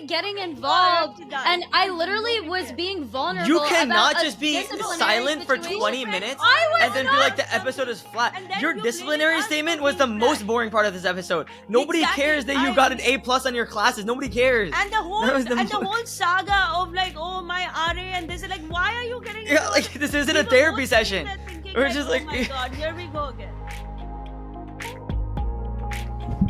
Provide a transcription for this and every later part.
literally getting involved, and I literally was being vulnerable. You cannot about just be disciplinary silent for situation. 20 minutes and then be like, the episode is flat. Your disciplinary statement was the most boring part of this episode. Nobody cares that you got an A+ on your classes. Nobody cares. And the whole saga of like, oh my RA, and this is like, why are you getting? Yeah, like this isn't a therapy session. We're just like, oh my god, here we go again.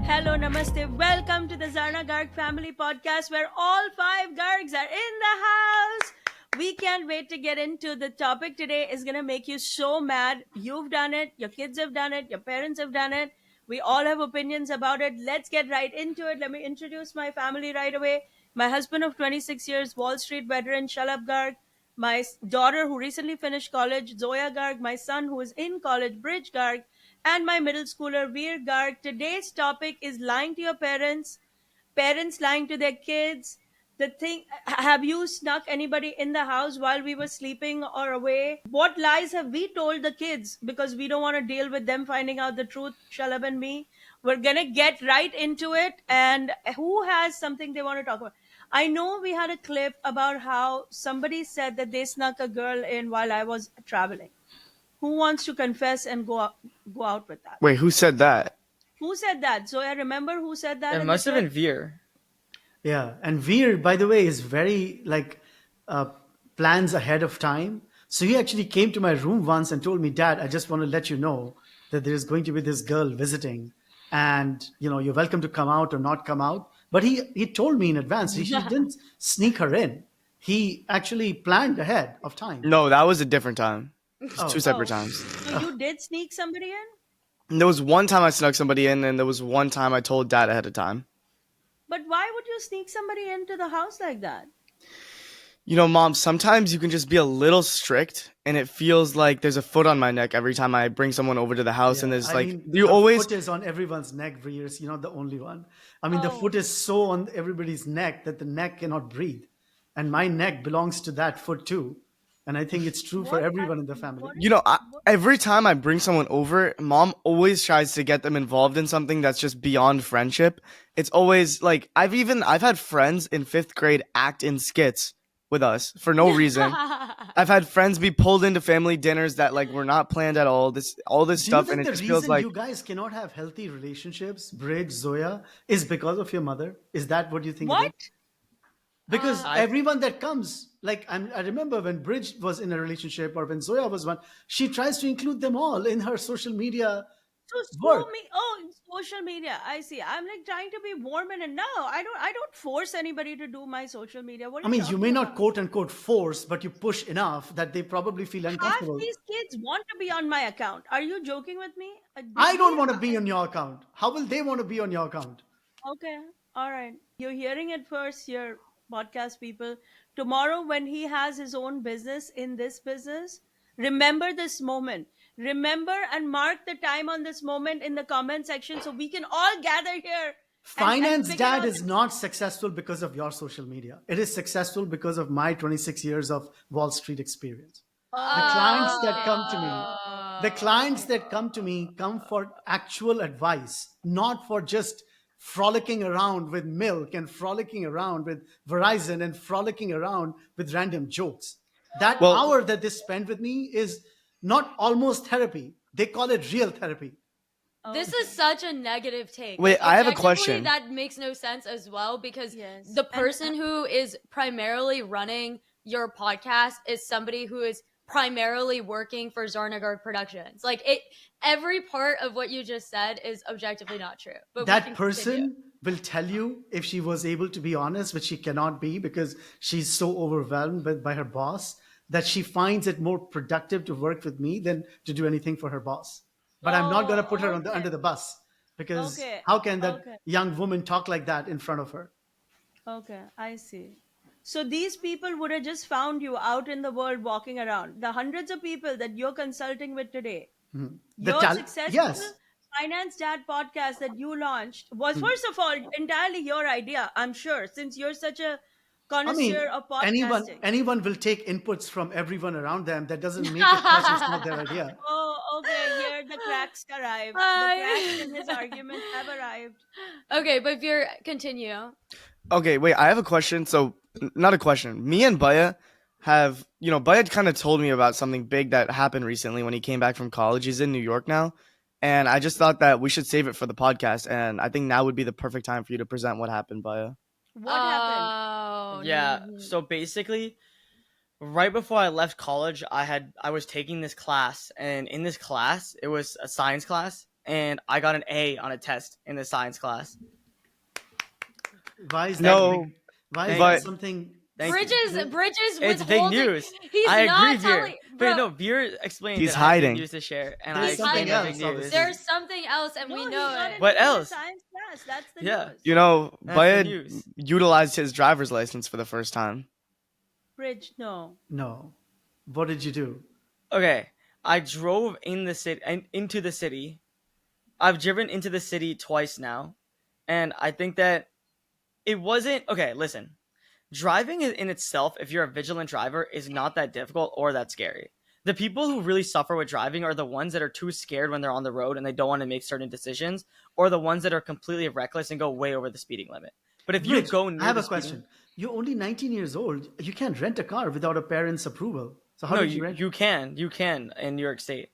Hello, namaste. Welcome to the Zarna Garg family podcast, where all 5 Gargs are in the house. We can't wait to get into the topic today. Is going to make you so mad. You've done it. Your kids have done it. Your parents have done it. We all have opinions about it. Let's get right into it. Let me introduce my family right away. My husband of 26 years, Wall Street veteran, Shalabh Garg. My daughter who recently finished college, Zoya Garg. My son who is in college, Brij Garg. And my middle schooler, Veer Garg. Today's topic is lying to your parents, parents lying to their kids. The thing, have you snuck anybody in the house while we were sleeping or away? What lies have we told the kids? Because we don't want to deal with them finding out the truth, Shalabh and me. We're going to get right into it. And who has something they want to talk about? I know we had a clip about how somebody said that they snuck a girl in while I was traveling. Who wants to confess and go out with that? Wait, who said that? Who said that? So I remember who said that. It must have been Veer. Yeah, and Veer, by the way, is very plans ahead of time. So he actually came to my room once and told me, "Dad, I just want to let you know that there is going to be this girl visiting, and you're welcome to come out or not come out." But he told me in advance. He didn't sneak her in. He actually planned ahead of time. No, that was a different time. Two separate times. So you did sneak somebody in? And there was one time I snuck somebody in, and there was one time I told Dad ahead of time. But why would you sneak somebody into the house like that? Mom, sometimes you can just be a little strict, and it feels like there's a foot on my neck every time I bring someone over to the house, and there's the foot is on everyone's neck, Veers. You're not the only one. I mean, the foot is so on everybody's neck that the neck cannot breathe. And my neck belongs to that foot too. And I think it's true for everyone in the family. Every time I bring someone over, Mom always tries to get them involved in something that's just beyond friendship. It's always like, I've had friends in 5th grade act in skits with us for no reason. I've had friends be pulled into family dinners that were not planned at all. All this stuff, and it just feels like you guys cannot have healthy relationships, Brij, Zoya, is because of your mother. Is that what you think? What? Because everyone that comes, I remember when Brij was in a relationship or when Zoya was one, she tries to include them all in her social media. Social media. I see. I'm trying to be warm and no, I don't force anybody to do my social media. You may not quote unquote force, but you push enough that they probably feel uncomfortable. Half these kids want to be on my account. Are you joking with me? I don't want to be on your account. How will they want to be on your account? Okay. All right. You're hearing it first here, podcast people. Tomorrow when he has his own business in this business, remember this moment. Remember and mark the time on this moment in the comment section so we can all gather here. Finance Dad is not successful because of your social media. It is successful because of my 26 years of Wall Street experience. The clients that come to me come for actual advice, not for just frolicking around with milk and frolicking around with Verizon and frolicking around with random jokes. That hour that they spend with me is not almost therapy. They call it real therapy. This is such a negative take. Wait, I have a question. That makes no sense as well, because the person who is primarily running your podcast is somebody who is primarily working for Zarna Garg Productions. Every part of what you just said is objectively not true. But that person will tell you, if she was able to be honest, which she cannot be because she's so overwhelmed by her boss, that she finds it more productive to work with me than to do anything for her boss. But I'm not going to put her under the bus, because how can that young woman talk like that in front of her? Okay, I see. So these people would have just found you out in the world walking around. The hundreds of people that you're consulting with today, your successful Finance Dad podcast that you launched was, first of all, entirely your idea, I'm sure, since you're such a connoisseur of podcasting. anyone will take inputs from everyone around them. That doesn't make it much. It's not their idea. Oh, okay. Here the cracks arrived. The cracks in his argument have arrived. Okay, but if you're continue. Okay, wait, I have a question. So, not a question. Me and Baya have, Baya kind of told me about something big that happened recently when he came back from college. He's in New York now. And I just thought that we should save it for the podcast. And I think now would be the perfect time for you to present what happened, Baya. What happened? Yeah, so basically, right before I left college, I was taking this class. And in this class, it was a science class. And I got an A on a test in the science class. Why is that? No, why is that something? Bridges it's big news. He's I not agree, Veer. telling. But no, Veer explained He's that I had hiding. big news to share, and There's I something explained else, big news. obviously. There's something else, and we know it. What else? Science class. That's the Yeah. news. That's Baya the news. utilized his driver's license for the first time. Bridge, no. No. What did you do? Okay, I drove into the city. I've driven into the city twice now, and I think that it wasn't okay. Listen, driving in itself, if you're a vigilant driver, is not that difficult or that scary. The people who really suffer with driving are the ones that are too scared when they're on the road and they don't want to make certain decisions, or the ones that are completely reckless and go way over the speeding limit. But if you Bridge, go near I have the a question. You're only 19 years old. You can't rent a car without a parent's approval. So how no, did you rent? you can in New York State.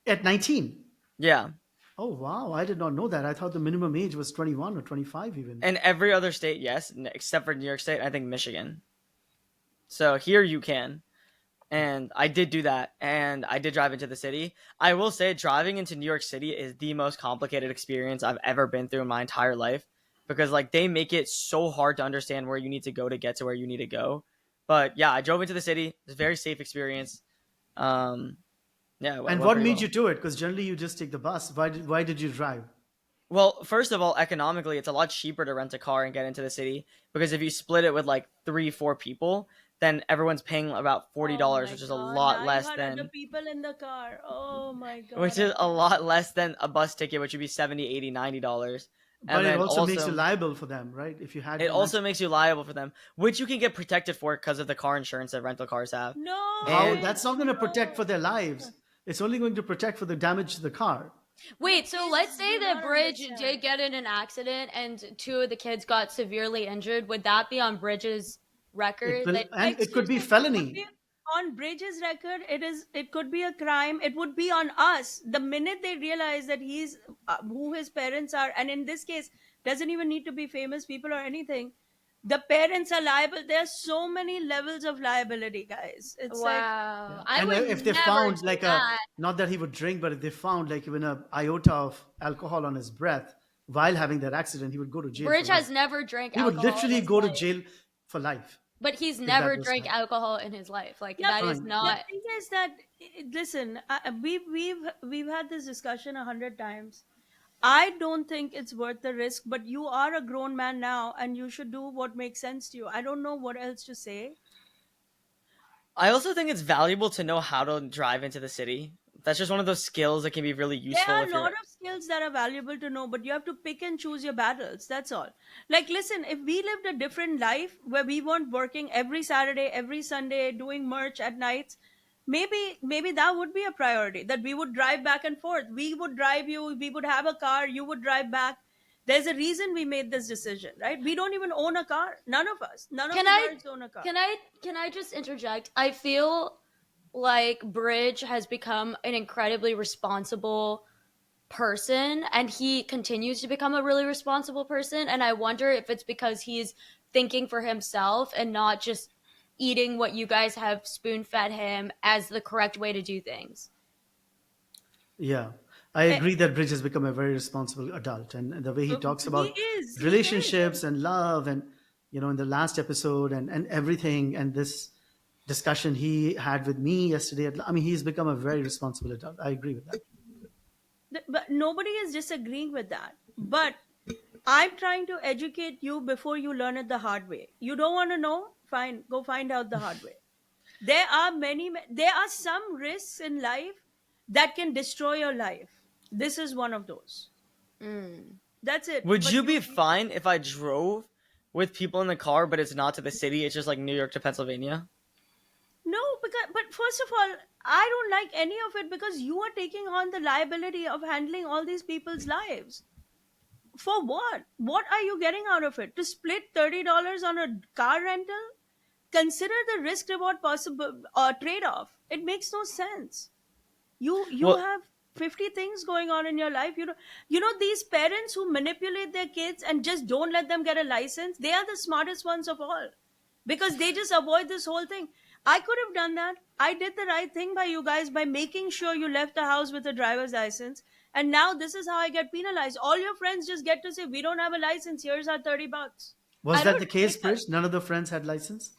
At 19? Yeah. Oh, wow. I did not know that. I thought the minimum age was 21 or 25 even. And every other state, yes, except for New York State, and I think Michigan. So here you can. And I did do that, and I did drive into the city. I will say driving into New York City is the most complicated experience I've ever been through in my entire life, because like they make it so hard to understand where you need to go to get to where you need to go. But yeah, I drove into the city. It was a very safe experience. Yeah. And what made you do it? Because generally you just take the bus. Why did you drive? Well, first of all, economically, it's a lot cheaper to rent a car and get into the city, because if you split it with like 3-4 people, then everyone's paying about $40, which is a lot less than the people in the car. Oh my god. which is a lot less than a bus ticket, which would be $70, $80, $90. But it also makes you liable for them, right? If you had it also makes you liable for them, which you can get protected for because of the car insurance that rental cars have. No. That's not going to protect for their lives. It's only going to protect for the damage to the car. Wait, so let's say that Brij did get in an accident and 2 of the kids got severely injured. Would that be on Bridge's record? It could be felony. On Bridge's record, it could be a crime. It would be on us. The minute they realize that he's who his parents are, and in this case, doesn't even need to be famous people or anything. The parents are liable. There's so many levels of liability, guys. It's wow. I and would if they never found do like that. not that he would drink, but if they found like even an iota of alcohol on his breath while having that accident, he would go to jail. Bridge has never drank He alcohol. would literally go to jail for life. But he's that never was drank that. alcohol in his life. Like Yeah, that is fine. not. The thing is that listen, we've had this discussion 100 times. I don't think it's worth the risk, but you are a grown man now and you should do what makes sense to you. I don't know what else to say. I also think it's valuable to know how to drive into the city. That's just one of those skills that can be really useful. There are a lot of skills that are valuable to know, but you have to pick and choose your battles. That's all. Like, listen, if we lived a different life where we weren't working every Saturday, every Sunday, doing merch at nights, maybe that would be a priority, that we would drive back and forth. We would drive you, we would have a car, you would drive back. There's a reason we made this decision, right? We don't even own a car. None of us. None of us own a car. Can I just interject? I feel like Brij has become an incredibly responsible person, and he continues to become a really responsible person, and I wonder if it's because he's thinking for himself and not just eating what you guys have spoon-fed him as the correct way to do things. Yeah. I agree that Brij has become a very responsible adult, and the way he talks about relationships and love, and in the last episode and everything, and this discussion he had with me yesterday. I mean, he's become a very responsible adult. I agree with that. But nobody is disagreeing with that. But I'm trying to educate you before you learn it the hard way. You don't want to know? Fine, go find out the hard way. There are some risks in life that can destroy your life. This is one of those. That's it. Would you be fine if I drove with people in the car, but it's not to the city. It's just like New York to Pennsylvania. No, but first of all, I don't like any of it because you are taking on the liability of handling all these people's lives. For what? What are you getting out of it? To split $30 on a car rental? Consider the risk reward possible trade off. It makes no sense. You Well, have 50 things going on in your life. You know these parents who manipulate their kids and just don't let them get a license, they are the smartest ones of all, because they just avoid this whole thing. I could have done that. I did the right thing by you guys by making sure you left the house with a driver's license, and now this is how I get penalized. All your friends just get to say, we don't have a license, here's our $30. Was I that don't the case, take that. Brij? None of the friends had license?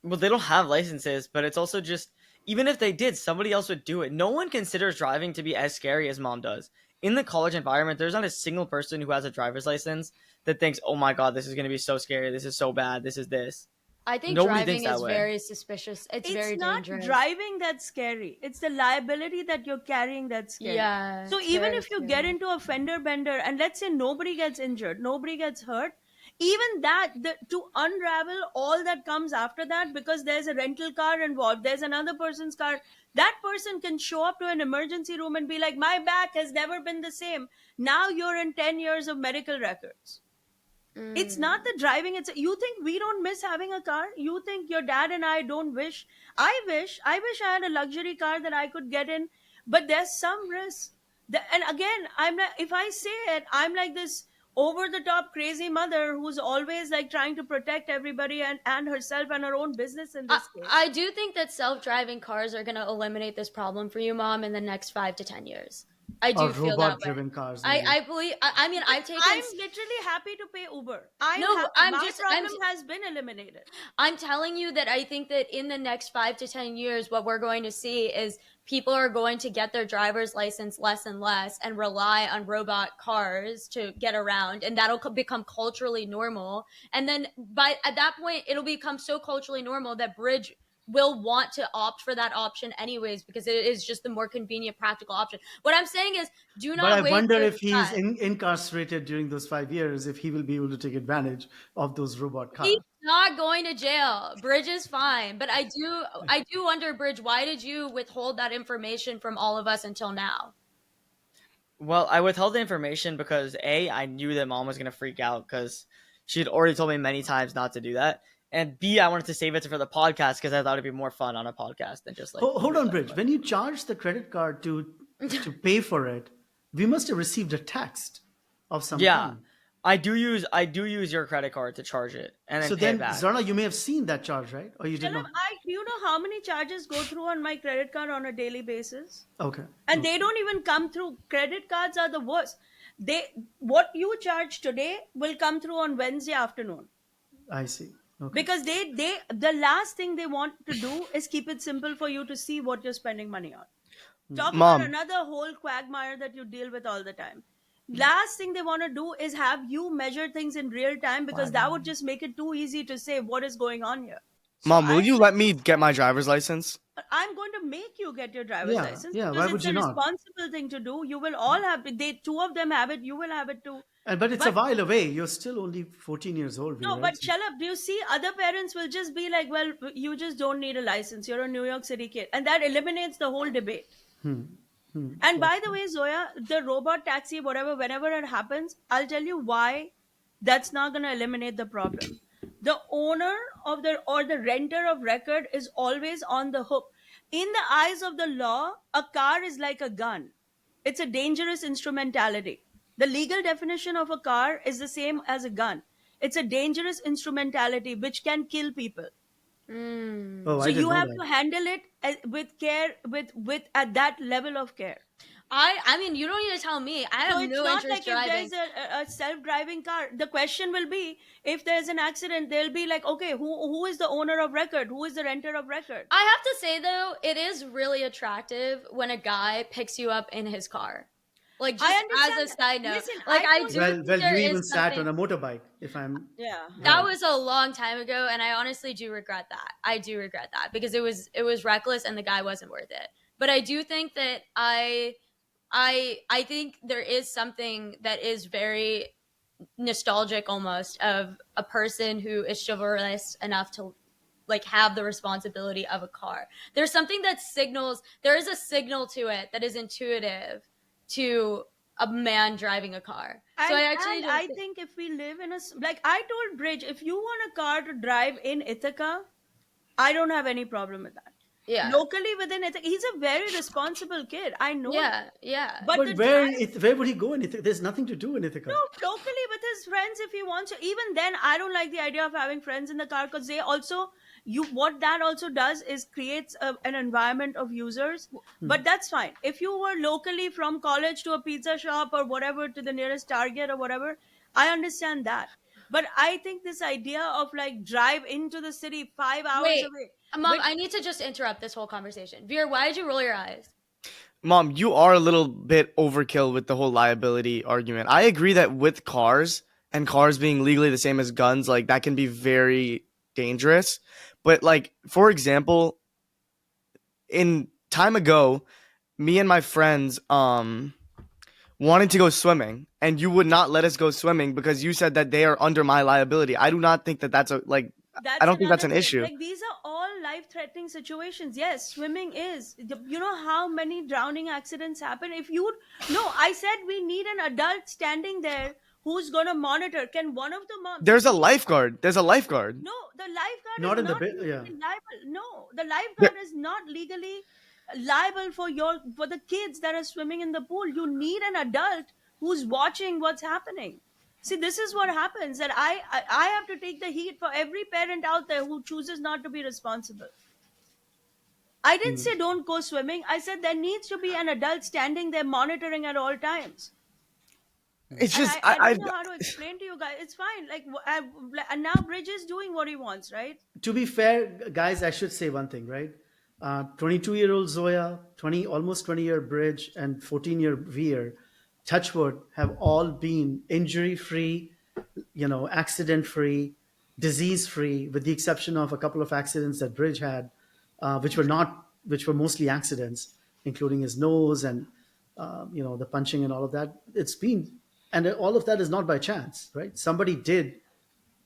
well, they don't have licenses, but it's also just even if they did, somebody else would do it. No one considers driving to be as scary as mom does. In the college environment, there's not a single person who has a driver's license that thinks, "Oh my god, this is going to be so scary. This is so bad. This is this." I think Nobody thinks driving that is way. very suspicious. It's very not dangerous. driving that's scary, it's the liability that you're carrying that's scary. Yeah. So it's even very if you scary. get into a fender bender and let's say nobody gets injured, nobody gets hurt, even that, to unravel all that comes after that, because there's a rental car involved, there's another person's car, that person can show up to an emergency room and be like, my back has never been the same. Now you're in 10 years of medical records. It's not the driving. It's you think we don't miss having a car? You think your dad and I don't wish? I wish I had a luxury car that I could get in, but there's some risk. And again, I'm not, if I say it, I'm like this over the top crazy mother who's always like trying to protect everybody and herself and her own business in this case. I do think that self-driving cars are going to eliminate this problem for you, Mom, in the next 5 to 10 years. I do Or feel that way. robot-driven cars? maybe. I believe. I mean, I've taken. I'm literally happy to pay Uber. My problem has been eliminated. I'm telling you that I think that in the next 5 to 10 years, what we're going to see is people are going to get their driver's license less and less and rely on robot cars to get around. And that'll become culturally normal. And then at that point, it'll become so culturally normal that Brij will want to opt for that option anyways, because it is just the more convenient, practical option. What I'm saying is, do not But I waste wonder your if he's time. incarcerated during those 5 years, if he will be able to take advantage of those robot cars. He's not going to jail. Brij is fine. But I do wonder, Brij, why did you withhold that information from all of us until now? Well, I withheld the information because A, I knew that mom was going to freak out because she had already told me many times not to do that. And B, I wanted to save it for the podcast because I thought it'd be more fun on a podcast than just like. Hold on, Brij. When you charge the credit card to pay for it, we must have received a text of some Yeah, kind. I do use your credit card to charge it and then So pay then, it back. Zarna, you may have seen that charge, right? Or you did Shalabh, not? do you know how many charges go through on my credit card on a daily basis? Okay. And they don't even come through. Credit cards are the worst. What you charge today will come through on Wednesday afternoon, I see. Okay. because the last thing they want to do is keep it simple for you to see what you're spending money on. Talk Mom. about another whole quagmire that you deal with all the time. Last thing they want to do is have you measure things in real time, because that would just make it too easy to say what is going on here. So Mom, will you let me get my driver's license? I'm going to make you get your driver's Yeah, license, yeah, because why it's would a you not? responsible thing to do. You will all have it. Two of them have it. You will have it too. But it's a while away. You're still only 14 years old. No, right? but Shalabh, do you see other parents will just be like, well, you just don't need a license. You're a New York City kid. And that eliminates the whole debate. And by the way, Zoya, the robot taxi, whatever, whenever it happens, I'll tell you why that's not going to eliminate the problem. The owner of the renter of record is always on the hook. In the eyes of the law, a car is like a gun. It's a dangerous instrumentality. The legal definition of a car is the same as a gun. It's a dangerous instrumentality which can kill people. Oh, So I didn't you know have that. to handle it with care, with at that level of care. I mean, you don't need to tell me. I have So it's no not interest like driving. if there's a self-driving car, the question will be, if there's an accident, they'll be like, okay, who is the owner of record? Who is the renter of record? I have to say though, it is really attractive when a guy picks you up in his car. Like, just I as understand a that. side note, Listen, like I I don't- do. Well, think well, there you is even sat something- on a motorbike, if I'm. Yeah. That was a long time ago, and I honestly do regret that. I do regret that because it was reckless, and the guy wasn't worth it. But I do think that I think there is something that is very nostalgic almost of a person who is chivalrous enough to like have the responsibility of a car. There's something that signals, there is a signal to it that is intuitive to a man driving a car. So I actually And I think if we live in like I told Brij, if you want a car to drive in Ithaca, I don't have any problem with that. yeah. Locally within Ithaca, he's a very responsible kid. I know that. Yeah. But But where would he go in Ithaca? There's nothing to do in Ithaca. no, locally with his friends if he wants to. Even then, I don't like the idea of having friends in the car because they also what that also does is creates an environment of users. But that's fine. If you were locally from college to a pizza shop or whatever to the nearest Target or whatever, I understand that. But I think this idea of like drive into the city 5 hours Wait, away. Mom, I need to just interrupt this whole conversation. Veer, why did you roll your eyes? Mom, you are a little bit overkill with the whole liability argument. I agree that with cars and cars being legally the same as guns, like that can be very dangerous. But like, for example, in time ago, me and my friends wanted to go swimming, and you would not let us go swimming because you said that they are under my liability. I do not think that that's a like. I don't think that's an another thing. issue. Like these are all life-threatening situations. Yes, swimming is. You know how many drowning accidents happen. If you would, no, I said we need an adult standing there who's gonna monitor. Can one of the moms? There's a lifeguard. There's a lifeguard. No, the lifeguard Not is in the not bit, legally yeah. liable. No, the lifeguard is not legally liable for the kids that are swimming in the pool. You need an adult who's watching what's happening. See, this is what happens that I have to take the heat for every parent out there who chooses not to be responsible. I didn't say don't go swimming. I said there needs to be an adult standing there monitoring at all times. It's And just I don't know how to explain to you guys. It's fine. And now Brij is doing what he wants, right? To be fair, guys, I should say one thing, right? 22-year-old Zoya, almost 20-year Brij, and 14-year Veer, touchwood, have all been injury-free, accident-free, disease-free, with the exception of a couple of accidents that Brij had, which were mostly accidents, including his nose and the punching and all of that. And all of that is not by chance, right? Somebody did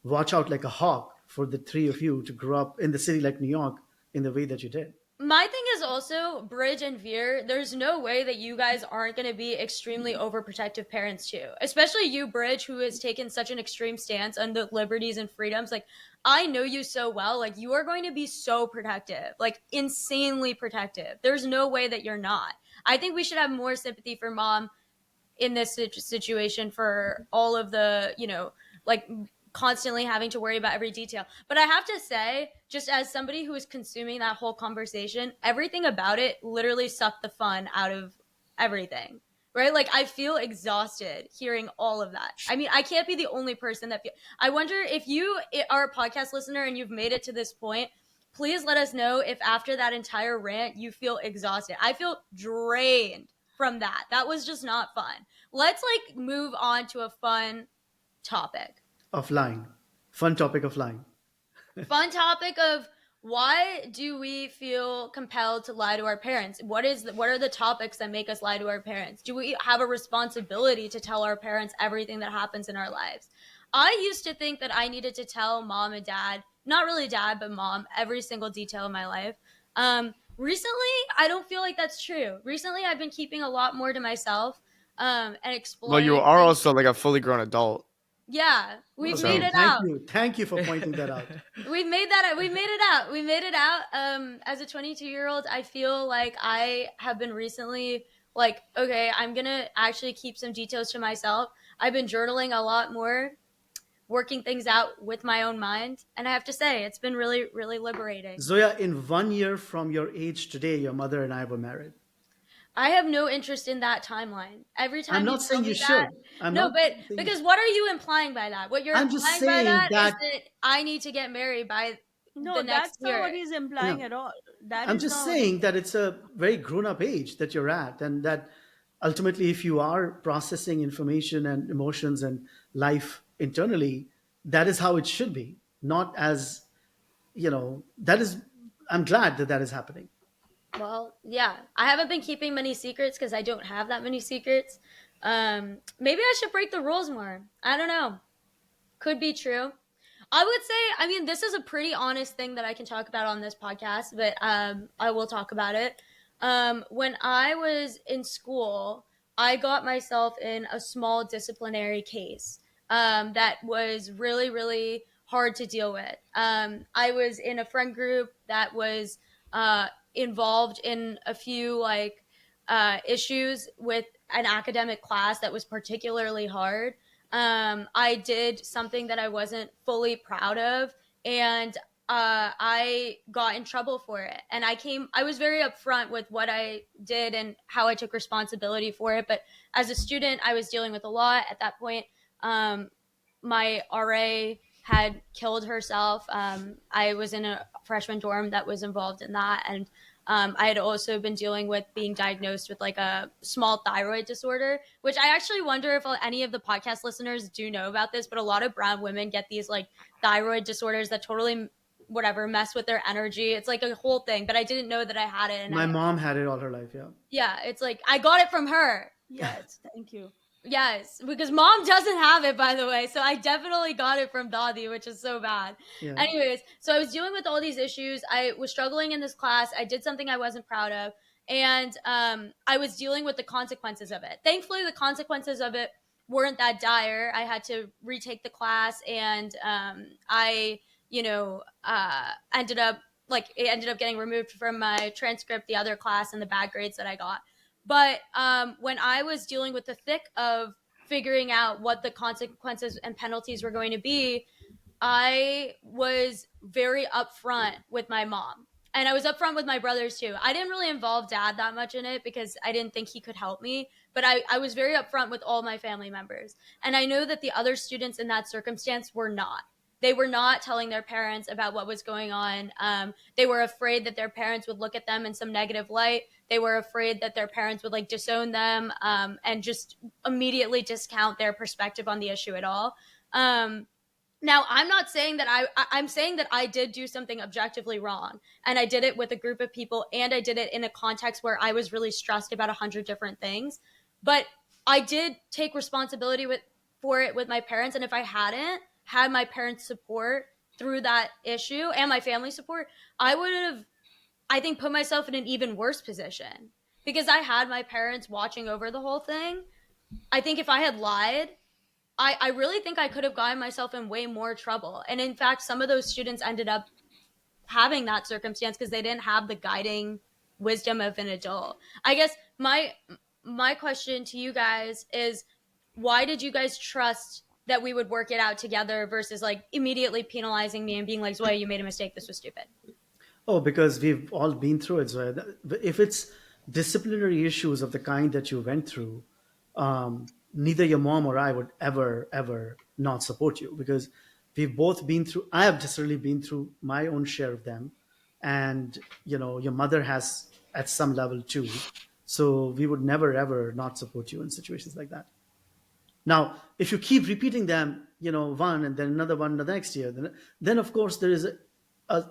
watch out like a hawk for the three of you to grow up in the city like New York in the way that you did. My thing is also, Brij and Veer, there's no way that you guys aren't going to be extremely overprotective parents too. Especially you, Brij, who has taken such an extreme stance on the liberties and freedoms. Like, I know you so well. Like, you are going to be so protective, like insanely protective. There's no way that you're not. I think we should have more sympathy for mom in this situation for all of the, like constantly having to worry about every detail. But I have to say, just as somebody who is consuming that whole conversation, everything about it literally sucked the fun out of everything, right? Like, I feel exhausted hearing all of that. I mean, I can't be the only person that I wonder if you are a podcast listener and you've made it to this point, please let us know if after that entire rant you feel exhausted. I feel drained from that. That was just not fun. Let's like move on to a fun topic. Of lying. Fun topic of lying. Fun topic of why do we feel compelled to lie to our parents? What are the topics that make us lie to our parents? Do we have a responsibility to tell our parents everything that happens in our lives? I used to think that I needed to tell mom and dad, not really dad, but mom, every single detail of my life. Recently, I don't feel like that's true. Recently, I've been keeping a lot more to myself and exploring. Well, you are also like a fully grown adult. Yeah, we've made it out. Thank you for pointing that out. We made it out. As a 22-year-old, I feel like I have been recently like, okay, I'm gonna actually keep some details to myself. I've been journaling a lot more, working things out with my own mind, and I have to say, it's been really, really liberating. Zoya, in 1 year from your age today, your mother and I were married. I have no interest in that timeline. Every time I'm not saying you should. Because what are you implying by that? What you're implying by that is that I need to get married by the next year. Not what he's implying at all. I'm just saying that it's a very grown-up age that you're at, and that ultimately, if you are processing information and emotions and life internally, that is how it should be. Not as, I'm glad that is happening. Well, yeah, I haven't been keeping many secrets because I don't have that many secrets. Maybe I should break the rules more. I don't know. Could be true. I would say, I mean, this is a pretty honest thing that I can talk about on this podcast, but I will talk about it. When I was in school, I got myself in a small disciplinary case that was really, really hard to deal with. I was in a friend group that was involved in a few like issues with an academic class that was particularly hard. I did something that I wasn't fully proud of, and I got in trouble for it. And I was very upfront with what I did and how I took responsibility for it. But as a student, I was dealing with a lot at that point. My RA had killed herself. I was in a freshman dorm that was involved in that, and I had also been dealing with being diagnosed with like a small thyroid disorder, which I actually wonder if any of the podcast listeners do know about this, but a lot of brown women get these like thyroid disorders that totally whatever mess with their energy. It's like a whole thing, but I didn't know that I had it. And My mom had it all her life. Yeah. Yeah, it's like I got it from her. Yes, thank you. Yes, because mom doesn't have it, by the way. So I definitely got it from Dadi, which is so bad. Yeah. Anyways, so I was dealing with all these issues. I was struggling in this class. I did something I wasn't proud of. And I was dealing with the consequences of it. Thankfully, the consequences of it weren't that dire. I had to retake the class, and I, ended up getting removed from my transcript, the other class, and the bad grades that I got. But when I was dealing with the thick of figuring out what the consequences and penalties were going to be, I was very upfront with my mom. And I was upfront with my brothers too. I didn't really involve dad that much in it because I didn't think he could help me. But I was very upfront with all my family members. And I know that the other students in that circumstance were not. They were not telling their parents about what was going on. They were afraid that their parents would look at them in some negative light. They were afraid that their parents would like disown them and just immediately discount their perspective on the issue at all. Now, I'm not saying that I'm saying that I did do something objectively wrong, and I did it with a group of people, and I did it in a context where I was really stressed about 100 different things. But I did take responsibility for it with my parents, and if I hadn't had my parents' support through that issue and my family support, I would have, I think, put myself in an even worse position because I had my parents watching over the whole thing. I think if I had lied, I really think I could have gotten myself in way more trouble. And in fact, some of those students ended up having that circumstance because they didn't have the guiding wisdom of an adult. I guess my question to you guys is, why did you guys trust that we would work it out together versus like immediately penalizing me and being like, Zoya, you made a mistake. This was stupid. Oh, because we've all been through it, Zoya. If it's disciplinary issues of the kind that you went through, neither your mom or I would ever not support you because we've both been through, I have necessarily been through my own share of them. And, your mother has at some level too. So we would never, ever not support you in situations like that. Now, if you keep repeating them, one and then another one the next year, then of course there is a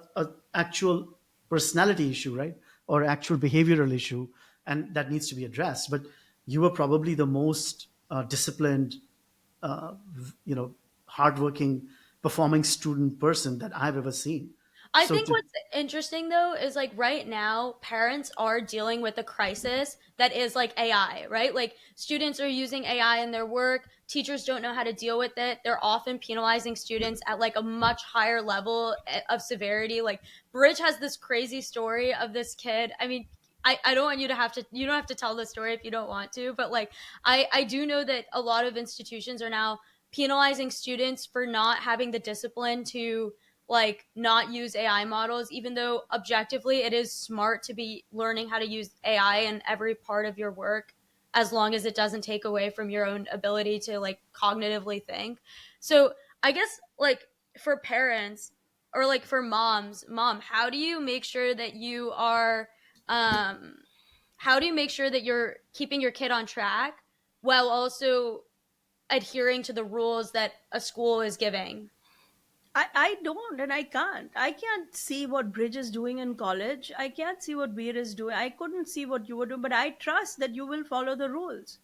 actual personality issue, right? Or actual behavioral issue, and that needs to be addressed. But you were probably the most disciplined, hardworking, performing student person that I've ever seen. I think what's interesting though is like right now parents are dealing with a crisis that is like AI, right? Like students are using AI in their work. Teachers don't know how to deal with it. They're often penalizing students at like a much higher level of severity. Like Brij has this crazy story of this kid. I mean, I don't want you to you don't have to tell the story if you don't want to, but like I do know that a lot of institutions are now penalizing students for not having the discipline to like not use AI models, even though objectively it is smart to be learning how to use AI in every part of your work, as long as it doesn't take away from your own ability to like cognitively think. So I guess like for parents or like for mom, how do you make sure that you are, how do you make sure that you're keeping your kid on track while also adhering to the rules that a school is giving? I don't and I can't. I can't see what Brij is doing in college. I can't see what Veer is doing. I couldn't see what you were doing, but I trust that you will follow the rules.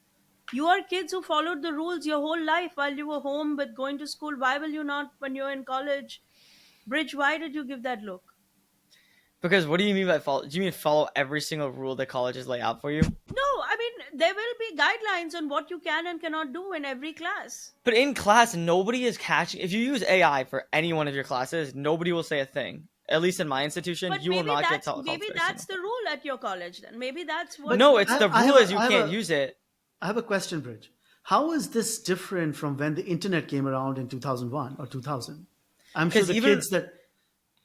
You are kids who followed the rules your whole life while you were home with going to school. Why will you not when you're in college? Brij, why did you give that look? Because what do you mean by follow? Do you mean follow every single rule that colleges lay out for you? No, I mean, there will be guidelines on what you can and cannot do in every class. But in class, nobody is catching. If you use AI for any one of your classes, nobody will say a thing. At least in my institution, But you will not get taught. maybe that's the rule at your college then. Maybe that's what. No, it's the I rule have is you I have can't a- use it. I have a question, Bridge. How is this different from when the internet came around in 2001 or 2000? I'm sure 'Cause the even-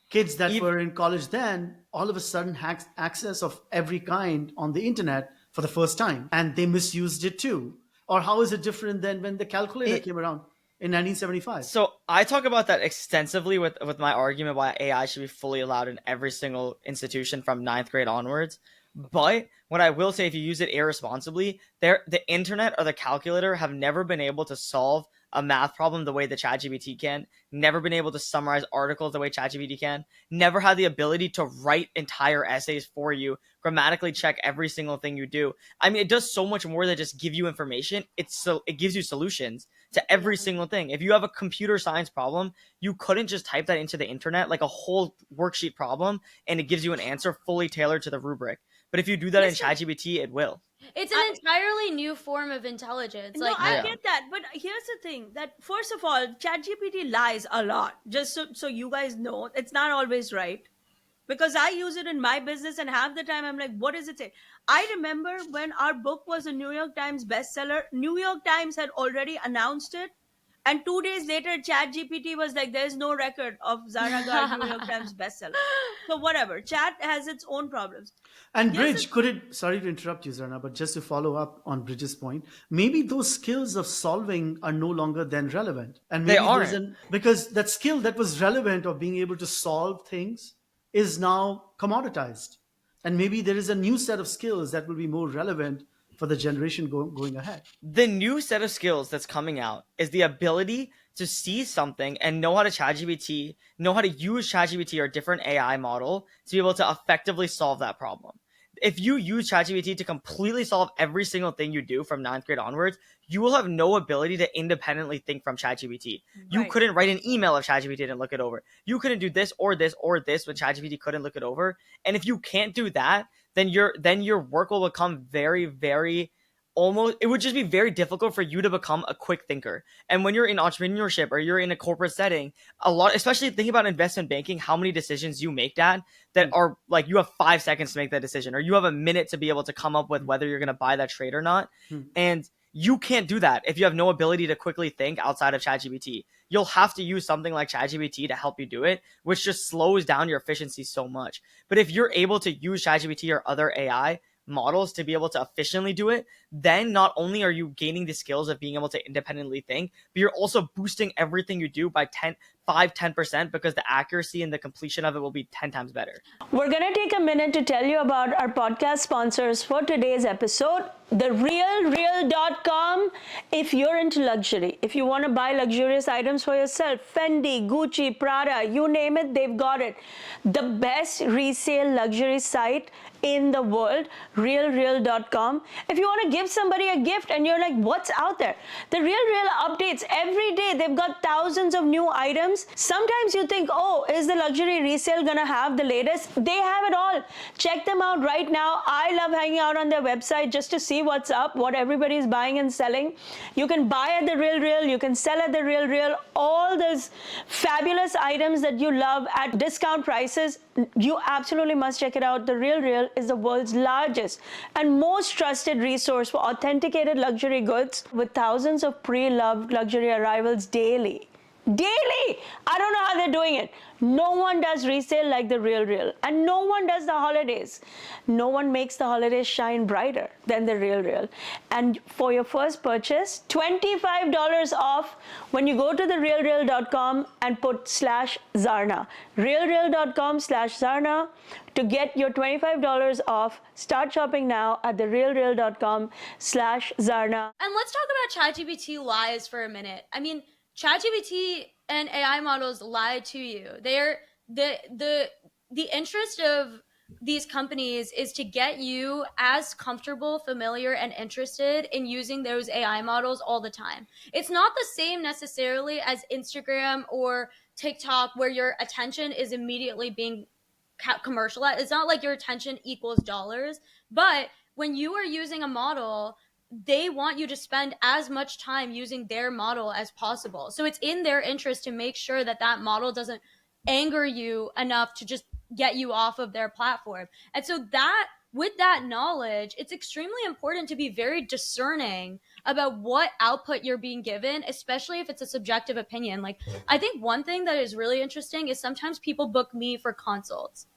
kids that Ev- were in college then all of a sudden had access of every kind on the internet for the first time, and they misused it too. Or how is it different than when the calculator came around in 1975? So I talk about that extensively with my argument why AI should be fully allowed in every single institution from 9th grade onwards. But what I will say, if you use it irresponsibly, the internet or the calculator have never been able to solve a math problem the way that ChatGPT can, never been able to summarize articles the way ChatGPT can, never had the ability to write entire essays for you, grammatically check every single thing you do. I mean, it does so much more than just give you information. It gives you solutions to every single thing. If you have a computer science problem, you couldn't just type that into the internet like a whole worksheet problem and it gives you an answer fully tailored to the rubric. But if you do that in ChatGPT, it will. It's an entirely new form of intelligence. No, I get that, but here's the thing: that first of all, ChatGPT lies a lot. Just so you guys know, it's not always right. Because I use it in my business, and half the time I'm like, what does it say? I remember when our book was a New York Times bestseller. New York Times had already announced it. And 2 days later, ChatGPT was like, there's no record of Zarna Garg New York Times bestseller. So whatever. Chat has its own problems. And Bridge, sorry to interrupt you, Zarna, but just to follow up on Bridge's point, maybe those skills of solving are no longer then relevant. And maybe they aren't. Because that skill that was relevant of being able to solve things is now commoditized. And maybe there is a new set of skills that will be more relevant for the generation going ahead. The new set of skills that's coming out is the ability to see something and know how to use ChatGPT or a different AI model to be able to effectively solve that problem. If you use ChatGPT to completely solve every single thing you do from 9th grade onwards, you will have no ability to independently think from ChatGPT. You couldn't write an email if ChatGPT didn't look it over. You couldn't do this or this or this when ChatGPT couldn't look it over. And if you can't do that, then your work will become very, very it would just be very difficult for you to become a quick thinker. And when you're in entrepreneurship or you're in a corporate setting, especially think about investment banking, how many decisions you make that are like, you have 5 seconds to make that decision, or you have a minute to be able to come up with whether you're going to buy that trade or not. And you can't do that if you have no ability to quickly think outside of ChatGPT. You'll have to use something like ChatGPT to help you do it, which just slows down your efficiency so much. But if you're able to use ChatGPT or other AI models to be able to efficiently do it, then not only are you gaining the skills of being able to independently think, but you're also boosting everything you do by 10% because the accuracy and the completion of it will be 10 times better. We're going to take a minute to tell you about our podcast sponsors for today's episode, therealreal.com. If you're into luxury, if you want to buy luxurious items for yourself, Fendi, Gucci, Prada, you name it, they've got it. The best resale luxury site in the world, realreal.com. If you want to give somebody a gift and you're like, what's out there? The Real Real updates every day. They've got thousands of new items. Sometimes you think, oh, is the luxury resale gonna have the latest? They have it all. Check them out right now. I love hanging out on their website just to see what's up, what everybody's buying and selling. You can buy at the Real Real, you can sell at the Real Real, all those fabulous items that you love at discount prices. You absolutely must check it out. The Real Real is the world's largest and most trusted resource for authenticated luxury goods, with thousands of pre-loved luxury arrivals daily. Daily! I don't know how they're doing it. No one does resale like the Real Real, and no one does the holidays. No one makes the holidays shine brighter than the Real Real. And for your first purchase, $25 off when you go to therealreal.com and put /Zarna. Realreal.com /Zarna to get your $25 off. Start shopping now at therealreal.com /Zarna. And let's talk about ChatGPT lies for a minute. I mean, ChatGPT and AI models lie to you. They're the interest of these companies is to get you as comfortable, familiar, and interested in using those AI models all the time. It's not the same necessarily as Instagram or TikTok, where your attention is immediately being commercialized. It's not like your attention equals dollars, but when you are using a model, they want you to spend as much time using their model as possible. So it's in their interest to make sure that that model doesn't anger you enough to just get you off of their platform. And so that, with that knowledge, it's extremely important to be very discerning about what output you're being given, especially if it's a subjective opinion. Like, I think one thing that is really interesting is sometimes people book me for consults.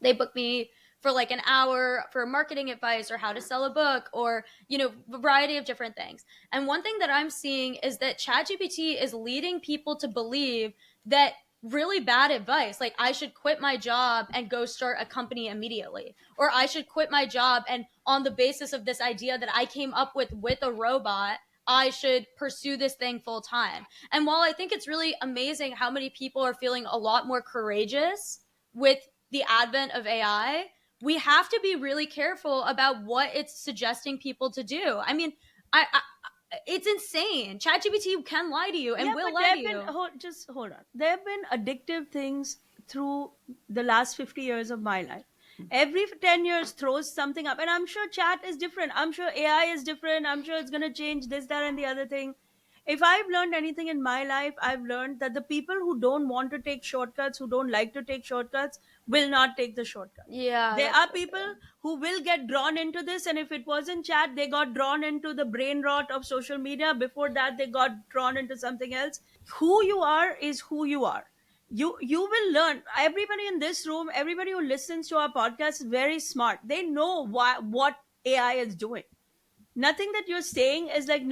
They book me for like an hour for marketing advice or how to sell a book, or, a variety of different things. And one thing that I'm seeing is that ChatGPT is leading people to believe that really bad advice, like I should quit my job and go start a company immediately, or I should quit my job and on the basis of this idea that I came up with a robot, I should pursue this thing full time. And while I think it's really amazing how many people are feeling a lot more courageous with the advent of AI, we have to be really careful about what it's suggesting people to do. I mean, I it's insane. ChatGPT can lie to you and will lie to you. Just hold on. There have been addictive things through the last 50 years of my life. Every 10 years throws something up. And I'm sure chat is different. I'm sure AI is different. I'm sure it's going to change this, that, and the other thing. If I've learned anything in my life, I've learned that the people who don't want to take shortcuts, who don't like to take shortcuts, will not take the shortcut. Yeah. There are people who will get drawn into this, and if it wasn't chat, they got drawn into the brain rot of social media. Before that, they got drawn into something else. Who you are is who you are. You will learn. Everybody in this room, everybody who listens to our podcast is very smart. They know what AI is doing. Nothing that you're saying is like,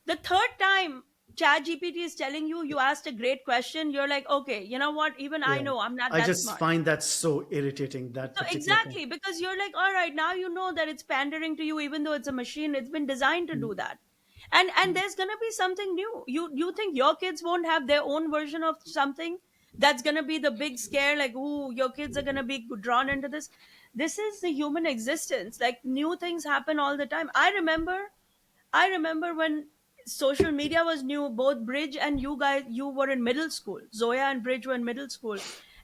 the third time ChatGPT is telling you, you asked a great question, you're like, okay, you know what? Even I know I'm not that smart. I just find that so irritating. Exactly, because you're like, all right, now you know that it's pandering to you, even though it's a machine. It's been designed to do that. And there's gonna be something new. You think your kids won't have their own version of something that's gonna be the big scare? Like, ooh, your kids are gonna be drawn into this. This is the human existence. Like, new things happen all the time. I remember when social media was new. Both Brij and you were in middle school. Zoya and Brij were in middle school,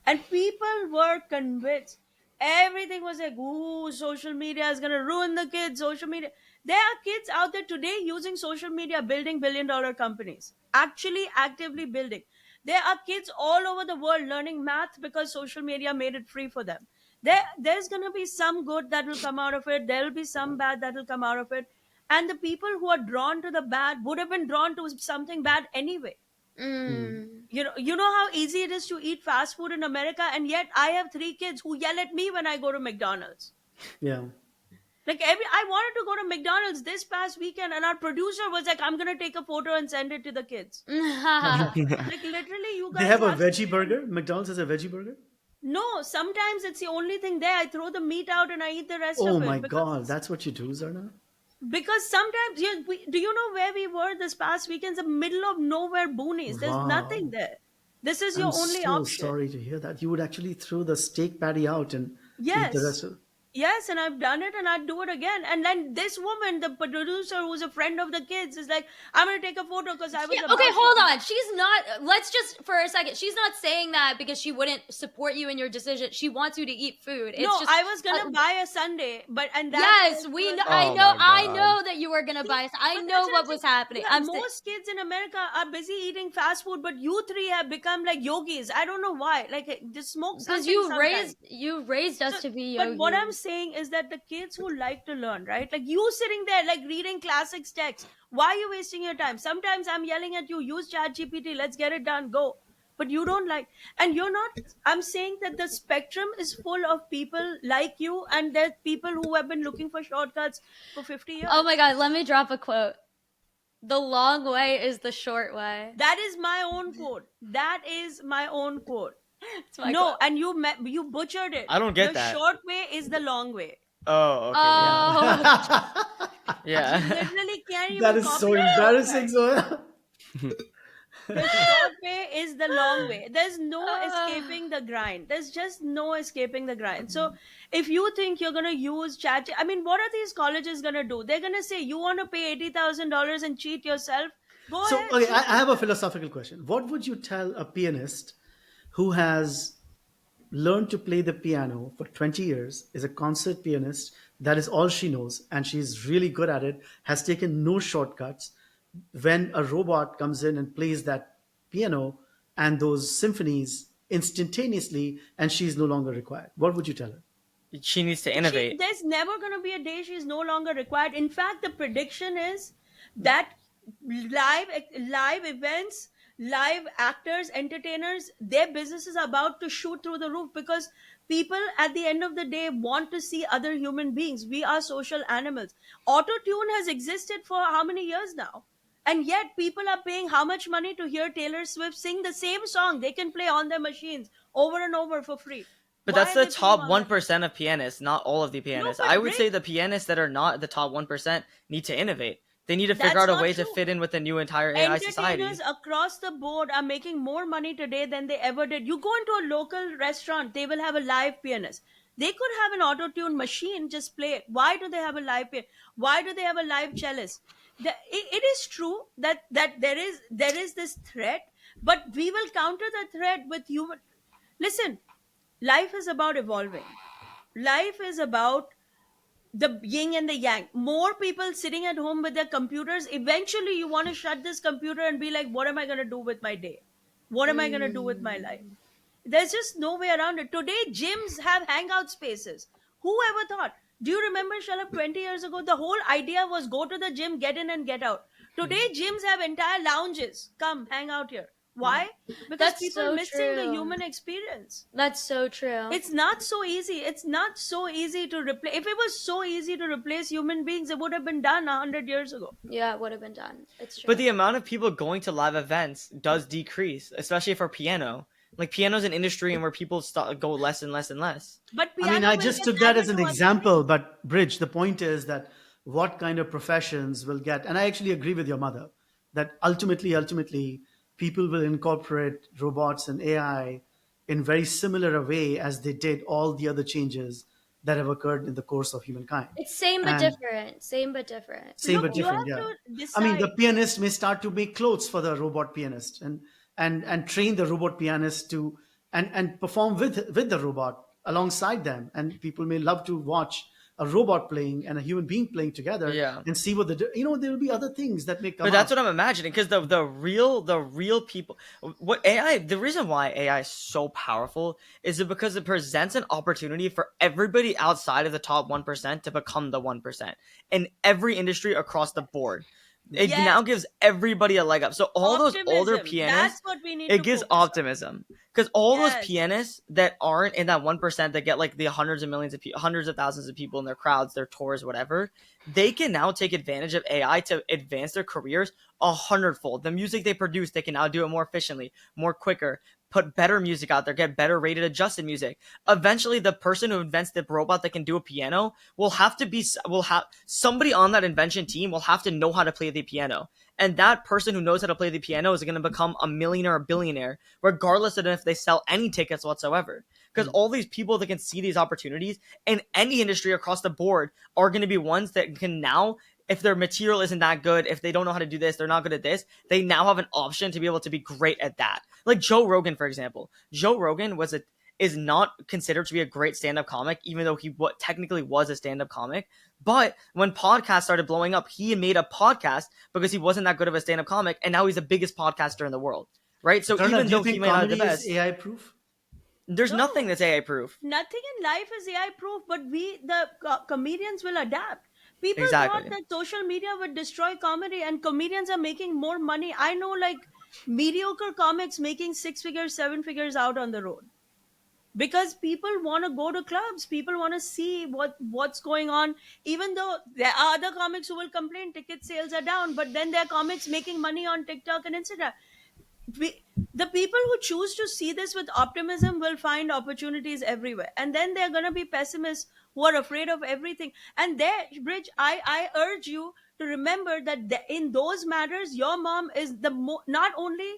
and people were convinced. Everything was like, ooh, social media is gonna ruin the kids. Social media. There are kids out there today using social media, building billion-dollar companies, actually actively building. There are kids all over the world learning math because social media made it free for them. There's gonna be some good that will come out of it. There will be some bad that will come out of it. And the people who are drawn to the bad would have been drawn to something bad anyway. You know how easy it is to eat fast food in America, and yet I have 3 kids who yell at me when I go to McDonald's. Yeah. Like, I wanted to go to McDonald's this past weekend, and our producer was like, I'm gonna take a photo and send it to the kids. Like, literally, you guys They have a veggie burger. McDonald's has a veggie burger. No, sometimes it's the only thing there. I throw the meat out and I eat the rest of it. Oh my God, that's what you do, Zarna? Because sometimes, do you know where we were this past weekend? The middle of nowhere boonies. There's nothing there. This is your only option. I'm so sorry to hear that. You would actually throw the steak patty out and eat the rest of it. Yes, and I've done it, and I'd do it again. And then this woman, the producer, who's a friend of the kids, is like, I'm going to take a photo because I was... Okay, hold on. She's not... Let's just, for a second, she's not saying that because she wouldn't support you in your decision. She wants you to eat food. It's just, I was going to buy a sundae, but... Yes, we know. I know that you were going to buy a... I know what was happening. Most kids in America are busy eating fast food, but you 3 have become like yogis. I don't know why. Like, just smoke something. Because you raised us to be yogis. But what I'm saying is that the kids who like to learn, right? Like, you sitting there, like, reading classics text. Why are you wasting your time? Sometimes I'm yelling at you, use ChatGPT, let's get it done, go. But you don't like, and you're not, I'm saying that the spectrum is full of people like you, and there's people who have been looking for shortcuts for 50 years. Oh my God, let me drop a quote. The long way is the short way. That is my own quote. That is my own quote. No, and you butchered it. I don't get that. The short way is the long way. Oh, okay. Oh. Yeah. Literally can't even That is so embarrassing, Zoya. The short way is the long way. There's no Ah. escaping the grind. There's just no escaping the grind. So if you think you're gonna use chat, I mean, what are these colleges gonna do? They're gonna say you want to pay $80,000 and cheat yourself. Go So, ahead, okay, cheat I have a yourself. philosophical question. What would you tell a pianist who has learned to play the piano for 20 years, is a concert pianist, that is all she knows, and she's really good at it, has taken no shortcuts? When a robot comes in and plays that piano and those symphonies instantaneously, and she's no longer required, what would you tell her? She needs to innovate. There's never going to be a day she's no longer required. In fact, the prediction is that live live events, live actors, entertainers, their businesses are about to shoot through the roof, because people at the end of the day want to see other human beings. We are social animals. Auto tune has existed for how many years now, and yet people are paying how much money to hear Taylor Swift sing the same song they can play on their machines over and over for free? But Why that's are the they paying top all that? 1% of pianists, not all of the No, pianists. but I would say Bridge, the pianists that are not the top 1% need to innovate. They need to figure that's out a not way to true. fit in with the new entire AI Entertainers society. across the board are making more money today than they ever did. You go into a local restaurant, they will have a live pianist. They could have an auto tune machine just play it. Why do they have a live pianist? Why do they have a live cellist? It is true that there is this threat, but we will counter the threat with human. Listen, life is about evolving. Life is about the yin and the yang. More people sitting at home with their computers. Eventually, you want to shut this computer and be like, what am I going to do with my day? What am I going to do with my life? Mm. There's just no way around it. Today, gyms have hangout spaces. Who ever thought? Do you remember, Shalabh, 20 years ago, the whole idea was go to the gym, get in and get out. Today, gyms have entire lounges. Come, hang out here. Why? Because That's people so missing the true. human experience. That's so true. It's not so easy. It's not so easy to replace. If it was so easy to replace human beings, it would have been done 100 years ago. Yeah, it would have been done. It's true. But the amount of people going to live events does decrease, especially for piano. Like piano's an industry and where people go less and less and less. But I mean, piano I will just get took that added as an to other example, things. but Bridge, the point is that what kind of professions will get, and I actually agree with your mother that ultimately, people will incorporate robots and AI in very similar a way as they did all the other changes that have occurred in the course of humankind. It's same but And different. Same but different. same Look, but you different, have yeah. to I mean, the decide. pianist may start to make clothes for the robot pianist, and train the robot pianist to and perform with the robot alongside them, and people may love to watch a robot playing and a human being playing together Yeah. and see what there will be other things that may come But that's up. what I'm imagining because the real people, what AI, the reason why AI is so powerful is because it presents an opportunity for everybody outside of the top 1% to become the 1% in every industry across the board. It Yes, now gives everybody a leg up. So all those older optimism. pianists, That's what we need it to gives focus on. optimism because all those Yes. pianists that aren't in that 1% that get like the hundreds of millions of people, hundreds of thousands of people in their crowds, their tours, whatever, they can now take advantage of AI to advance their careers 100-fold. The music they produce, they can now do it more efficiently, more quicker, put better music out there, get better rated adjusted music. Eventually, the person who invents the robot that can do a piano will have somebody on that invention team will have to know how to play the piano. And that person who knows how to play the piano is going to become a millionaire or billionaire, regardless of if they sell any tickets whatsoever. Because all these people that can see these opportunities in any industry across the board are going to be ones that can now, if their material isn't that good, if they don't know how to do this, they're not good at this, they now have an option to be able to be great at that. Like Joe Rogan, for example. Joe Rogan is not considered to be a great stand-up comic, even though he technically was a stand-up comic. But when podcasts started blowing up, he made a podcast because he wasn't that good of a stand-up comic, and now he's the biggest podcaster in the world, right? So Karna, even do you though he think may not have the comedy is best, AI proof? there's nothing No. that's AI proof. Nothing in life is AI proof, but comedians will adapt. People thought Exactly. that social media would destroy comedy, and comedians are making more money. I know, like, mediocre comics making 6 figures, 7 figures out on the road, because people want to go to clubs. People want to see what's going on. Even though there are other comics who will complain ticket sales are down, but then there are comics making money on TikTok and Instagram. The people who choose to see this with optimism will find opportunities everywhere, and then there are going to be pessimists who are afraid of everything. And there, Bridge, I urge you to remember that in those matters, your mom is not only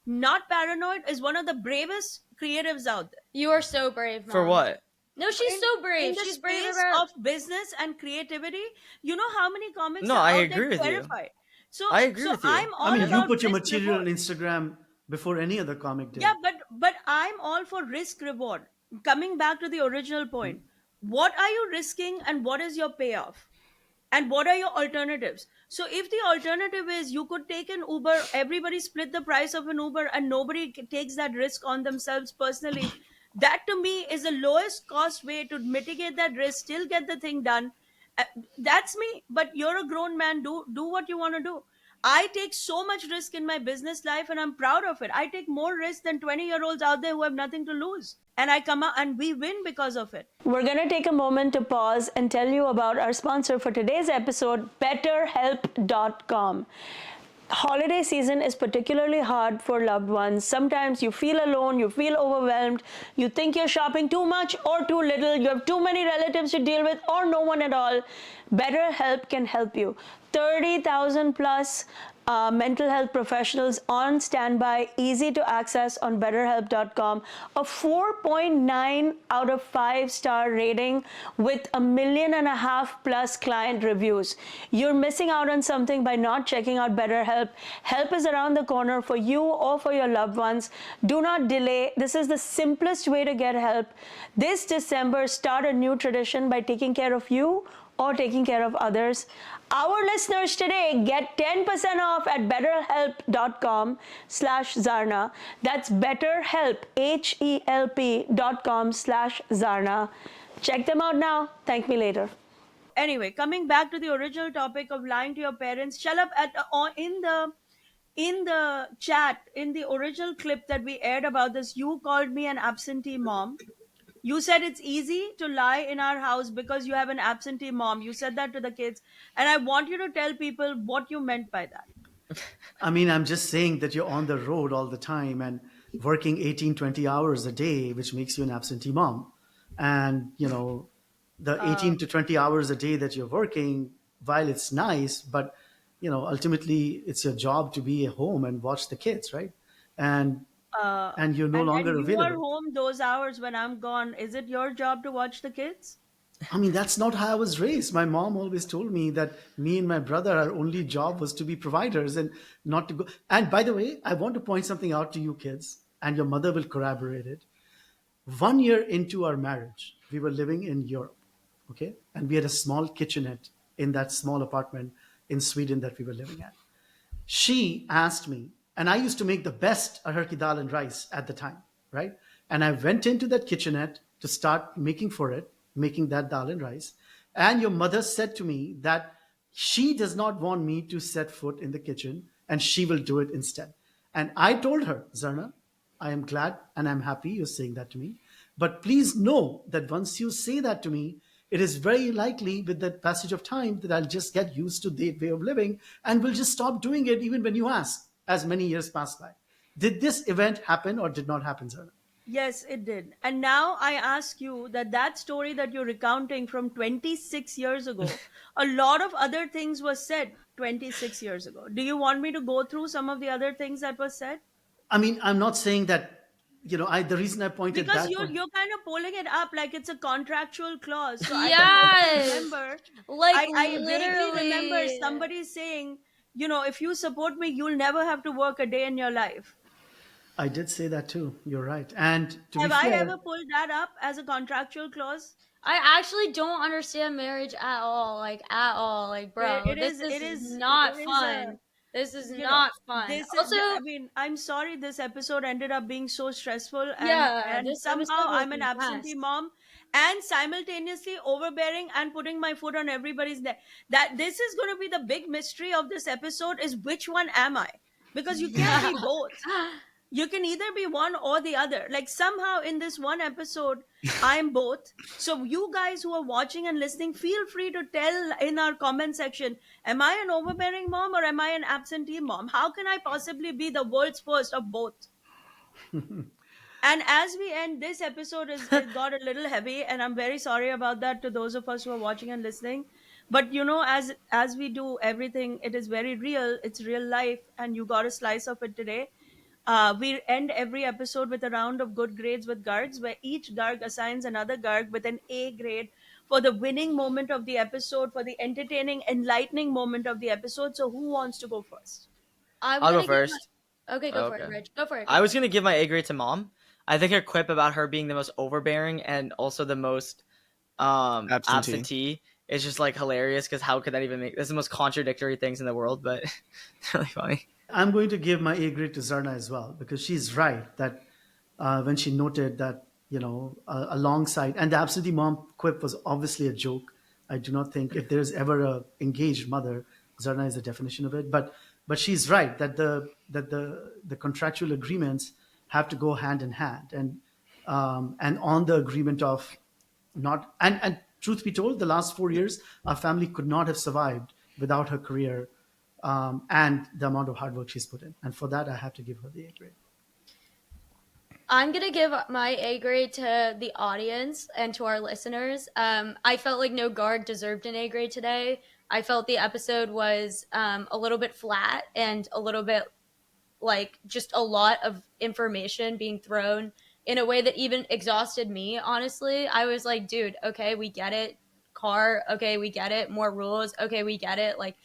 not paranoid, is one of the bravest creatives out there. You are so brave, Mom. For what? No, she's in, so brave. in the She's brave space about. of business and creativity, you know how many comics No, are I out agree there with you. terrified. So I agree so with you. I'm I all mean, you about put your risk material on reward. Instagram before any other comic did. Yeah, but I'm all for risk reward. Coming back to the original point, what are you risking and what is your payoff? And what are your alternatives? So if the alternative is you could take an Uber, everybody split the price of an Uber and nobody takes that risk on themselves personally, that to me is the lowest cost way to mitigate that risk, still get the thing done. Uh, that's me. But you're a grown man, do what you want to do. I take so much risk in my business life and I'm proud of it. I take more risk than 20-year-olds out there who have nothing to lose, and I come out and we win because of it. We're going to take a moment to pause and tell you about our sponsor for today's episode, BetterHelp.com. Holiday season is particularly hard for loved ones. Sometimes you feel alone, you feel overwhelmed, you think you're shopping too much or too little, you have too many relatives to deal with or no one at all. BetterHelp can help you. 30,000 plus mental health professionals on standby, easy to access on betterhelp.com. A 4.9 out of 5-star rating with 1.5 million plus client reviews. You're missing out on something by not checking out BetterHelp. Help is around the corner for you or for your loved ones. Do not delay. This is the simplest way to get help. This December, start a new tradition by taking care of you or taking care of others. Our listeners today get 10% off at betterhelp.com/Zarna. That's betterhelp, HELP.com/Zarna. Check them out now. Thank me later. Anyway, coming back to the original topic of lying to your parents, Shalabh, in the chat, in the original clip that we aired about this, you called me an absentee mom. You said it's easy to lie in our house because you have an absentee mom. You said that to the kids. And I want you to tell people what you meant by that. I mean, I'm just saying that you're on the road all the time and working 18, 20 hours a day, which makes you an absentee mom. And, the 18 to 20 hours a day that you're working, while it's nice, but, ultimately it's your job to be at home and watch the kids, right? And and you're no longer And you are available. home those hours when I'm gone. Is it your job to watch the kids? I mean, that's not how I was raised. My mom always told me that me and my brother, our only job was to be providers and not to go. And by the way, I want to point something out to you kids, and your mother will corroborate it. 1 year into our marriage, we were living in Europe, okay? And we had a small kitchenette in that small apartment in Sweden that we were living at. She asked me, and I used to make the best arhar ki dal and rice at the time, right? And I went into that kitchenette to start making that dal and rice. And your mother said to me that she does not want me to set foot in the kitchen and she will do it instead. And I told her, Zarna, I am glad and I'm happy you're saying that to me. But please know that once you say that to me, it is very likely with the passage of time that I'll just get used to that way of living and will just stop doing it even when you ask, as many years pass by. Did this event happen or did not happen, Zarna? Yes, it did. And now I ask you that story that you're recounting from 26 years ago, a lot of other things were said 26 years ago. Do you want me to go through some of the other things that were said? I mean, I'm not saying that, the reason I pointed Because back. you're kind of pulling it up like it's a contractual clause. So Yes. Like I vaguely literally. remember somebody saying, if you support me, you'll never have to work a day in your life. I did say that too. You're right. And to Have be I fair, ever pulled that up as a contractual clause? I actually don't understand marriage at all. Like at all. Like, bro, It this is. is It is. not It is a. fun. This is You know, not fun. this is. Also, I mean, I'm sorry. This episode ended up being so stressful, yeah, and this somehow episode was I'm an a absentee mess. mom, and simultaneously overbearing and putting my foot on everybody's neck. That this is going to be the big mystery of this episode: is which one am I? Because you can't be both. You can either be one or the other. Like somehow in this one episode, I'm both. So you guys who are watching and listening, feel free to tell in our comment section, am I an overbearing mom or am I an absentee mom? How can I possibly be the world's first of both? And as we end, this episode it got a little heavy, and I'm very sorry about that to those of us who are watching and listening. But as we do everything, it is very real. It's real life, and you got a slice of it today. We end every episode with a round of good grades with Gargs, where each Garg assigns another Garg with an A grade for the winning moment of the episode, for the entertaining, enlightening moment of the episode. So, who wants to go first? I'm I'll go gonna give first. my. Okay, go Oh, for it, okay. Rich. Go for it. Go I for was it. gonna give my A grade to Mom. I think her quip about her being the most overbearing and also the most absentee is just like hilarious, because how could that even make, that's the most contradictory things in the world, but it's really funny. I'm going to give my A grade to Zarna as well, because she's right that when she noted that, alongside, and the absentee mom quip was obviously a joke. I do not think if there's ever a engaged mother, Zarna is the definition of it. But she's right that the contractual agreements have to go hand in hand, and on the agreement of not, and truth be told, the last 4 years our family could not have survived without her career, and the amount of hard work she's put in. And for that, I have to give her the A grade. I'm gonna give my A grade to the audience and to our listeners. I felt like no Garg deserved an A grade today. I felt the episode was a little bit flat and a little bit like just a lot of information being thrown in a way that even exhausted me, honestly. I was like, dude, okay, we get it. Car, okay, we get it. More rules, okay, we get it. Like,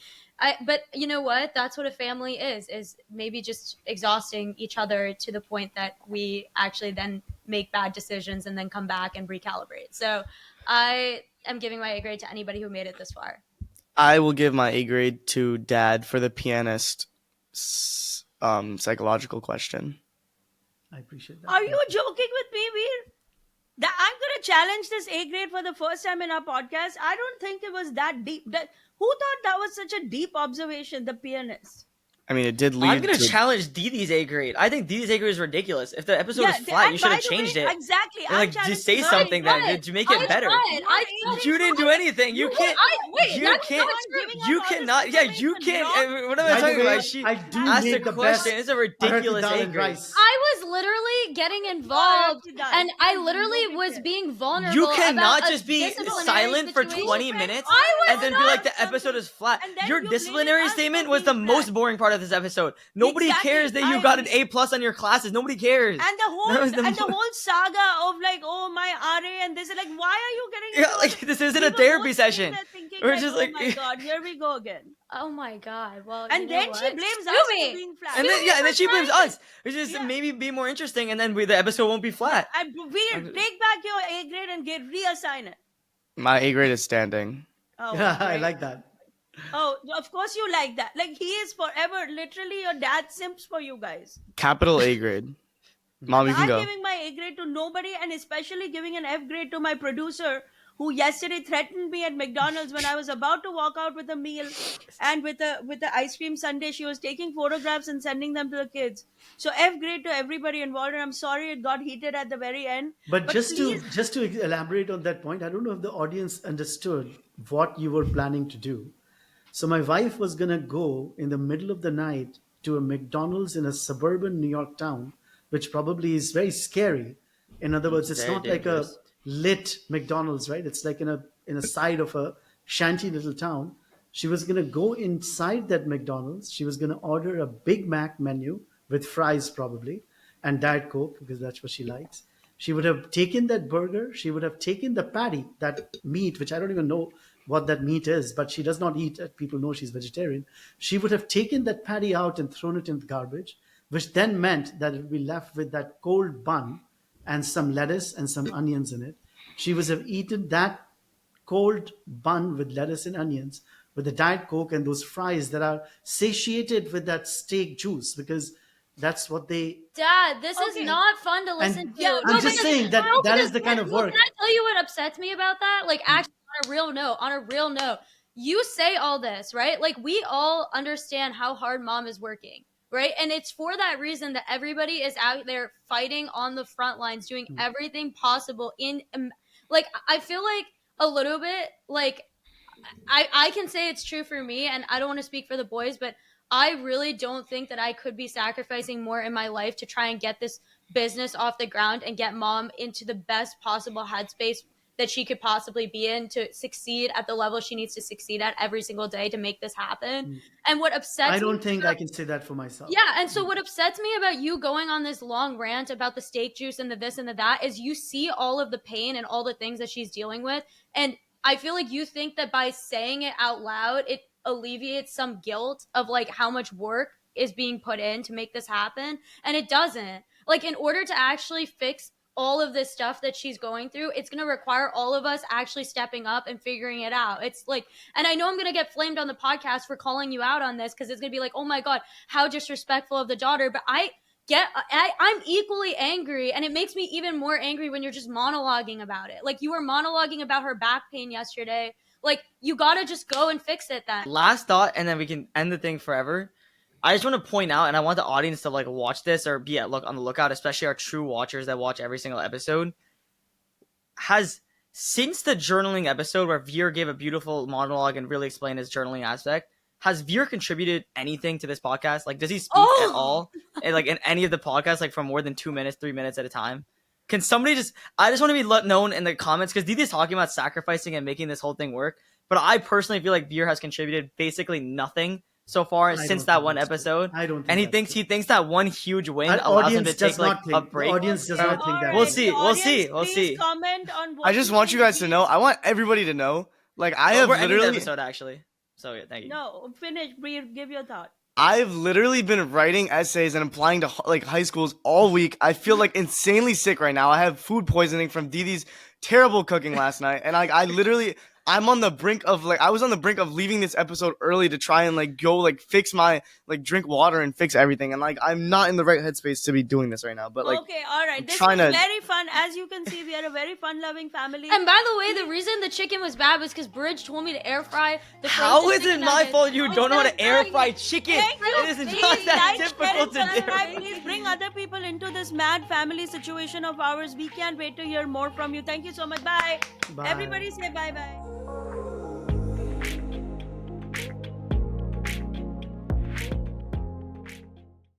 but you know what? That's what a family is maybe just exhausting each other to the point that we actually then make bad decisions and then come back and recalibrate. So I am giving my A grade to anybody who made it this far. I will give my A grade to Dad for the pianist psychological question. I appreciate that. Are you joking with me, Veer? That I'm going to challenge this A grade for the first time in our podcast. I don't think it was that deep. Who thought that was such a deep observation? The pianist. I mean, it did lead. I'm gonna challenge Didi's A grade. I think Didi's A grade is ridiculous. If the episode was flat, you should have changed it. Exactly. And, like, just say something then to make it better. You didn't do anything. You can't. You can't. You cannot. Yeah, you can't. What am I talking about? She asked a question. It's a ridiculous A grade. I was literally getting involved, and I literally was being vulnerable. You cannot about just be silent for 20 minutes and then be like, the episode is flat. Your disciplinary statement was the most boring part of this episode. Nobody cares that you got an A+ on your classes. Nobody cares. And the whole saga of like, oh my RA, and this is like, why are you getting? Yeah, like this isn't a therapy session. We're just like, oh my god, here we go again. Oh my god. Well, and then she blames us for being flat. And then she blames us. Which is maybe be more interesting, and then the episode won't be flat. And we take back your A grade and reassign it. My A grade is standing. Oh, yeah, I like that. Oh, of course you like that. Like, he is forever, literally, your dad simps for you guys. Capital A grade. Mom, you can go. I'm giving my A grade to nobody, and especially giving an F grade to my producer, who yesterday threatened me at McDonald's when I was about to walk out with a meal and with the ice cream sundae. She was taking photographs and sending them to the kids. So F grade to everybody involved, and I'm sorry it got heated at the very end. But just to elaborate on that point, I don't know if the audience understood what you were planning to do. So my wife was going to go in the middle of the night to a McDonald's in a suburban New York town, which probably is very scary. In other words, it's not dangerous. Like a lit McDonald's, right? It's like in a side of a shanty little town. She was going to go inside that McDonald's. She was going to order a Big Mac menu with fries probably and Diet Coke, because that's what she likes. She would have taken that burger. She would have taken the patty, that meat, which I don't even know what that meat is, but she does not eat it. People know she's vegetarian. She would have taken that patty out and thrown it in the garbage, which then meant that it would be left with that cold bun and some lettuce and some onions in it. She would have eaten that cold bun with lettuce and onions with the Diet Coke and those fries that are satiated with that steak juice, because that's what they... Dad, this is not fun to listen to. I'm just saying that is the kind of work. Can I tell you what upsets me about that? Like, actually, on a real note, you say all this, right? Like, we all understand how hard Mom is working, right? And it's for that reason that everybody is out there fighting on the front lines, doing everything possible like, I feel like a little bit, like, I can say it's true for me, and I don't want to speak for the boys, but I really don't think that I could be sacrificing more in my life to try and get this business off the ground and get Mom into the best possible headspace that she could possibly be in to succeed at the level she needs to succeed at every single day to make this happen. And what upsets I me don't think I can say that for myself. yeah, and so what upsets me about you going on this long rant about the steak juice and the this and the that is you see all of the pain and all the things that she's dealing with, and I feel like you think that by saying it out loud, it alleviates some guilt of like how much work is being put in to make this happen, and it doesn't. Like, in order to actually fix all of this stuff that she's going through, it's going to require all of us actually stepping up and figuring it out. It's like, and I know I'm going to get flamed on the podcast for calling you out on this because it's going to be like, oh my God, how disrespectful of the daughter. But I'm equally angry, and it makes me even more angry when you're just monologuing about it. Like, you were monologuing about her back pain yesterday. Like, you got to just go and fix it then. Last thought, and then we can end the thing forever. I just want to point out, and I want the audience to like watch this or be on the lookout, especially our true watchers that watch every single episode. Since the journaling episode where Veer gave a beautiful monologue and really explained his journaling aspect, has Veer contributed anything to this podcast? Like, does he speak at all? And like in any of the podcasts, like for more than 2 minutes, 3 minutes at a time? Can somebody I just want to be known in the comments, because Didi's talking about sacrificing and making this whole thing work. But I personally feel like Veer has contributed basically nothing so far since that one episode. I don't think and he thinks that one huge win allows him to take like a break. The audience does not think that. We'll see. Please comment on what I just want you guys to know. I want everybody to know. Like, we're ending the episode actually. So yeah, thank you. No, finish. Brij, give your thought. I've literally been writing essays and applying to like high schools all week. I feel like insanely sick right now. I have food poisoning from Didi's terrible cooking last night, and I'm on the brink of I was on the brink of leaving this episode early to try and go fix my drink water and fix everything, and I'm not in the right headspace to be doing this right now. But okay, all right, this was very fun. As you can see, we are a very fun-loving family. And by the way, the reason the chicken was bad was because Brij told me to air fry the How is it my fault you don't know how to air fry chicken? It is not that difficult to do. Please bring other people into this mad family situation of ours. We can't wait to hear more from you. Thank you so much. Bye. Bye. Everybody say bye-bye.